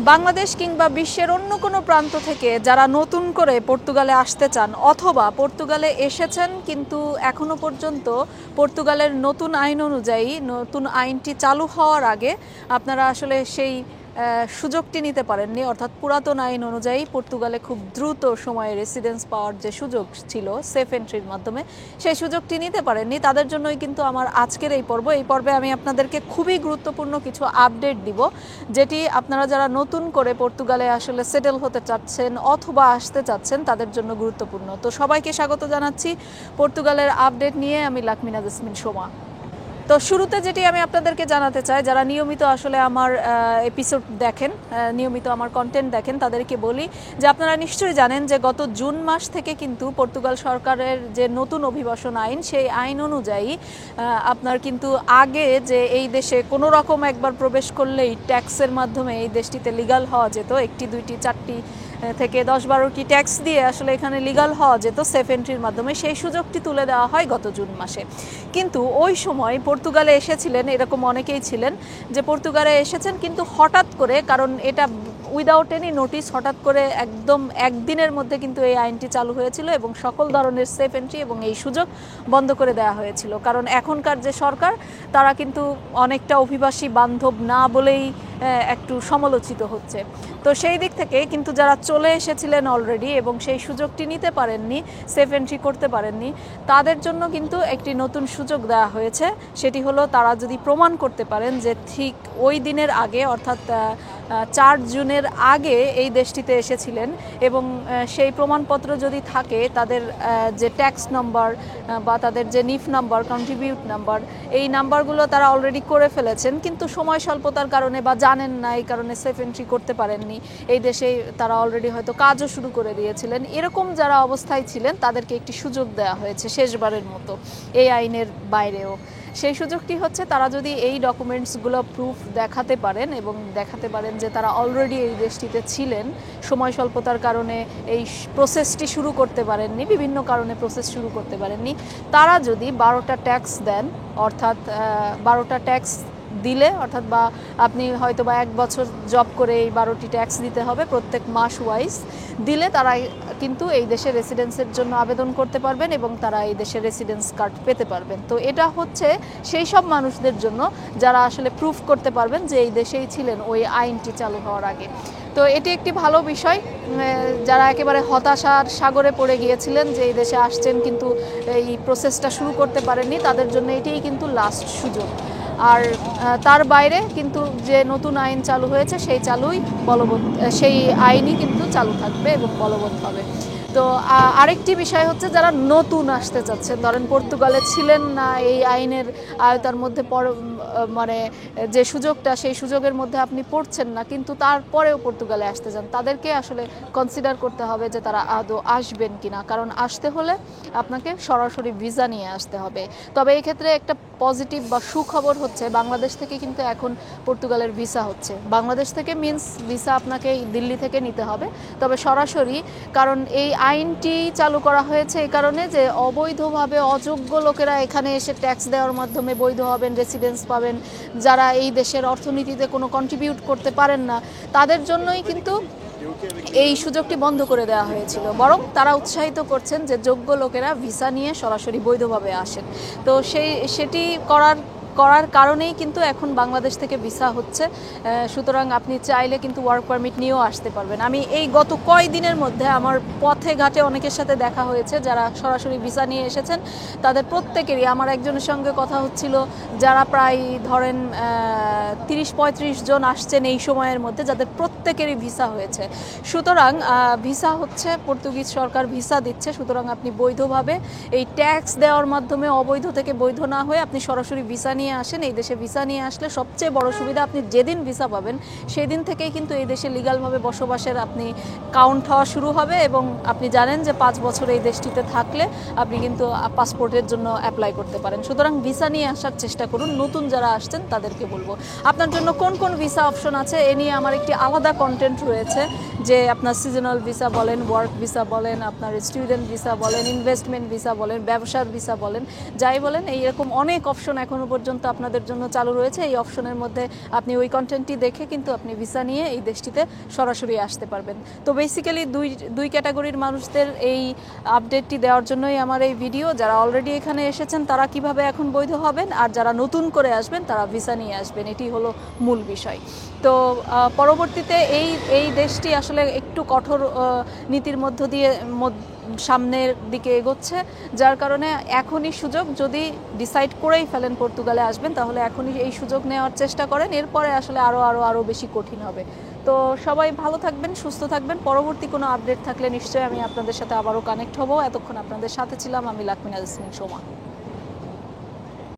বাংলাদেশ কিংবা বিশ্বের অন্য কোনো প্রান্ত থেকে যারা নতুন করে পর্তুগালে আসতে চান অথবা পর্তুগালে এসেছেন কিন্তু এখনো পর্যন্ত পর্তুগালের নতুন আইন অনুযায়ী নতুন আইনটি চালু হওয়ার আগে আপনারা আসলে সেই সুযোগটি নিতে পারেননি, অর্থাৎ পুরাতন আইন অনুযায়ী পর্তুগালে খুব দ্রুত সময়ে রেসিডেন্স পাওয়ার যে সুযোগ ছিল সেফ এন্ট্রির মাধ্যমে, সেই সুযোগটি নিতে পারেননি। তাদের জন্যই কিন্তু আমার আজকের এই পর্বে আমি আপনাদেরকে খুবই গুরুত্বপূর্ণ কিছু আপডেট দিব, যেটি আপনারা যারা নতুন করে পর্তুগালে আসলে সেটেল হতে চাচ্ছেন অথবা আসতে চাচ্ছেন তাদের জন্য গুরুত্বপূর্ণ। তো সবাইকে স্বাগত জানাচ্ছি পর্তুগালের আপডেট নিয়ে। আমি লাকমিনা জেসমিন সোমা। তো শুরুতে যেটি আমি আপনাদেরকে জানাতে চাই, যারা নিয়মিত আসলে আমার এপিসোড দেখেন, নিয়মিত আমার কন্টেন্ট দেখেন, তাদেরকে বলি যে আপনারা নিশ্চয়ই জানেন যে গত জুন মাস থেকে কিন্তু পর্তুগাল সরকারের যে নতুন অভিবাসন আইন, সেই আইন অনুযায়ী আপনার কিন্তু আগে যে এই দেশে কোনো রকম একবার প্রবেশ করলেই ট্যাক্সের মাধ্যমে এই দেশটিতে লিগাল হওয়া যেত, একটি দুইটি চারটি থেকে 10-12টি ট্যাক্স দিয়ে আসলে এখানে লিগাল হওয়া যেত সেফ এন্ট্রির মাধ্যমে, সেই সুযোগটি তুলে দেওয়া হয় গত জুন মাসে। কিন্তু ওই সময় পর্তুগালে এসেছিলেন এরকম অনেকেই ছিলেন যে পর্তুগালে এসেছেন কিন্তু হঠাৎ করে, কারণ এটা উইদাউট এনি নোটিস হঠাৎ করে একদম একদিনের মধ্যে কিন্তু এই আইনটি চালু হয়েছিল এবং সকল ধরনের সেফ এন্ট্রি এবং এই সুযোগ বন্ধ করে দেওয়া হয়েছিল। কারণ এখনকার যে সরকার, তারা কিন্তু অনেকটা অভিবাসী বান্ধব না বলেই একটু সমালোচিত হচ্ছে। তো সেই দিক থেকে কিন্তু যারা চলে এসেছিলেন অলরেডি এবং সেই সুযোগটি নিতে পারেননি, সেফ এন্ট্রি করতে পারেননি, তাদের জন্য কিন্তু একটি নতুন সুযোগ দেওয়া হয়েছে। সেটি হলো তারা যদি প্রমাণ করতে পারেন যে ঠিক ওই দিনের আগে, অর্থাৎ 4 জুনের আগে এই দেশটিতে এসেছিলেন এবং সেই প্রমাণপত্র যদি থাকে, তাদের যে ট্যাক্স নাম্বার বা তাদের যে নিফ নাম্বার, কন্ট্রিবিউট নাম্বার, এই নাম্বারগুলো তারা অলরেডি করে ফেলেছেন কিন্তু সময় স্বল্পতার কারণে বা জানেন না, এই কারণে সেফ এন্ট্রি করতে পারেননি, এই দেশে তারা অলরেডি হয়তো কাজও শুরু করে দিয়েছিলেন, এরকম যারা অবস্থায় ছিলেন তাদেরকে একটি সুযোগ দেওয়া হয়েছে শেষবারের মতো এই আইনের বাইরেও। সেই সুযোগটি হচ্ছে তারা যদি এই ডকুমেন্টসগুলো প্রুফ দেখাতে পারেন এবং দেখাতে পারেন যে তারা অলরেডি এই দেশটিতে ছিলেন, সময় স্বল্পতার কারণে এই প্রসেসটি শুরু করতে পারেননি, বিভিন্ন কারণে প্রসেস শুরু করতে পারেননি, তারা যদি 12টা ট্যাক্স দেন, অর্থাৎ 12টা ট্যাক্স দিলে, অর্থাৎ বা আপনি হয়তো বা 1 বছর জব করে এই 12টি ট্যাক্স দিতে হবে প্রত্যেক মাস ওয়াইজ দিলে, তারা কিন্তু এই দেশে রেসিডেন্সের জন্য আবেদন করতে পারবেন এবং তারা এই দেশে রেসিডেন্স কার্ড পেতে পারবেন। তো এটা হচ্ছে সেই সব মানুষদের জন্য যারা আসলে প্রুফ করতে পারবেন যে এই দেশেই ছিলেন ওই আইনটি চালু হওয়ার আগে। তো এটি একটি ভালো বিষয়। যারা একেবারে হতাশার সাগরে পড়ে গিয়েছিলেন যে এই দেশে আসছেন কিন্তু এই প্রসেসটা শুরু করতে পারেননি, তাদের জন্য এটিই কিন্তু লাস্ট সুযোগ। আর তার বাইরে কিন্তু যে নতুন আইন চালু হয়েছে সেই আইনই কিন্তু চালু থাকবে এবং বলবৎ হবে। তো আরেকটি বিষয় হচ্ছে যারা নতুন আসতে চাচ্ছেন, ধরেন পর্তুগালে ছিলেন না, এই আইনের আয়তার মধ্যে মানে যে সুযোগটা, সেই সুযোগের মধ্যে আপনি পড়ছেন না কিন্তু তারপরেও পর্তুগালে আসতে চান, তাদেরকে আসলে কনসিডার করতে হবে যে তারা আদৌ আসবেন কিনা। কারণ আসতে হলে আপনাকে সরাসরি ভিসা নিয়ে আসতে হবে। তবে এই ক্ষেত্রে একটা পজিটিভ বা সুখবর হচ্ছে, বাংলাদেশ থেকে কিন্তু এখন পর্তুগালের ভিসা হচ্ছে। বাংলাদেশ থেকে মিন্স ভিসা আপনাকে দিল্লি থেকে নিতে হবে, তবে সরাসরি, কারণ এই আইনটি চালু করা হয়েছে এই কারণে যে অবৈধভাবে অযোগ্য লোকেরা এখানে এসে ট্যাক্স দেওয়ার মাধ্যমে বৈধ হবেন, রেসিডেন্স পাবেন, যারা এই দেশের অর্থনীতিতে কোনো কন্ট্রিবিউট করতে পারেন না, তাদের জন্যই কিন্তু এই সুযোগটি বন্ধ করে দেওয়া হয়েছিল। বরং তারা উৎসাহিত করছেন যে যোগ্য লোকেরা ভিসা নিয়ে সরাসরি বৈধভাবে আসেন। তো সেটি করার কারণেই কিন্তু এখন বাংলাদেশ থেকে ভিসা হচ্ছে। সুতরাং আপনি চাইলে কিন্তু ওয়ার্ক পারমিট নিয়েও আসতে পারবেন। আমি এই গত কয়েকদিনের মধ্যে আমার পথে ঘাটে অনেকের সাথে দেখা হয়েছে যারা সরাসরি ভিসা নিয়ে এসেছেন, তাদের প্রত্যেকেরই, আমার একজনের সঙ্গে কথা হচ্ছিল যারা প্রায় ধরেন 30-35 জন আসছেন এই সময়ের মধ্যে, যাদের প্রত্যেকেরই ভিসা হয়েছে। সুতরাং ভিসা হচ্ছে, পর্তুগিজ সরকার ভিসা দিচ্ছে, সুতরাং আপনি বৈধভাবে এই ট্যাক্স দেওয়ার মাধ্যমে অবৈধ থেকে বৈধ না হয়ে আপনি সরাসরি ভিসা নিয়ে আসেন। এই দেশে ভিসা নিয়ে আসলে সবচেয়ে বড় সুবিধা, আপনি যেদিন ভিসা পাবেন সেই দিন থেকেই কিন্তু এই দেশে লিগালভাবে বসবাসের আপনি কাউন্ট হওয়া শুরু হবে এবং আপনি জানেন যে 5 বছর এই দেশটিতে থাকলে আপনি কিন্তু পাসপোর্টের জন্য অ্যাপ্লাই করতে পারেন। সুতরাং ভিসা নিয়ে আসার চেষ্টা করুন। নতুন যারা আসছেন তাদেরকে বলবো, আপনার জন্য কোন কোন ভিসা অপশন আছে এ নিয়ে আমার একটি আলাদা কন্টেন্ট রয়েছে, যে আপনার সিজনাল ভিসা বলেন, ওয়ার্ক ভিসা বলেন, আপনার স্টুডেন্ট ভিসা বলেন, ইনভেস্টমেন্ট ভিসা বলেন, ব্যবসার ভিসা বলেন, যাই বলেন এইরকম অনেক অপশন এখনও পর্যন্ত আপনাদের জন্য চালু রয়েছে। এই অপশনের মধ্যে আপনি ওই কন্টেন্টটি দেখে কিন্তু আপনি ভিসা নিয়ে এই দেশটিতে সরাসরি আসতে পারবেন। তো বেসিক্যালি দুই ক্যাটাগরির মানুষদের এই আপডেটটি দেওয়ার জন্যই আমার এই ভিডিও। যারা অলরেডি এখানে এসেছেন তারা কিভাবে এখন বৈধ হবেন, আর যারা নতুন করে আসবেন তারা ভিসা নিয়ে আসবেন, এটি হলো মূল বিষয়। তো পরবর্তীতে এই দেশটি আসলে একটু কঠোর নীতির মধ্য দিয়ে সামনের দিকে এগোচ্ছে, যার কারণে এখনই সুযোগ, যদি ডিসাইড করেই ফেলেন পর্তুগালে আসবেন তাহলে এখনই এই সুযোগ নেওয়ার চেষ্টা করেন, এরপরে আসলে আরও বেশি কঠিন হবে। তো সবাই ভালো থাকবেন, সুস্থ থাকবেন। পরবর্তী কোনো আপডেট থাকলে নিশ্চয়ই আমি আপনাদের সাথে আবারও কানেক্ট হব। এতক্ষণ আপনাদের সাথে ছিলাম আমি লাকমিনা জেসমিন সোমা।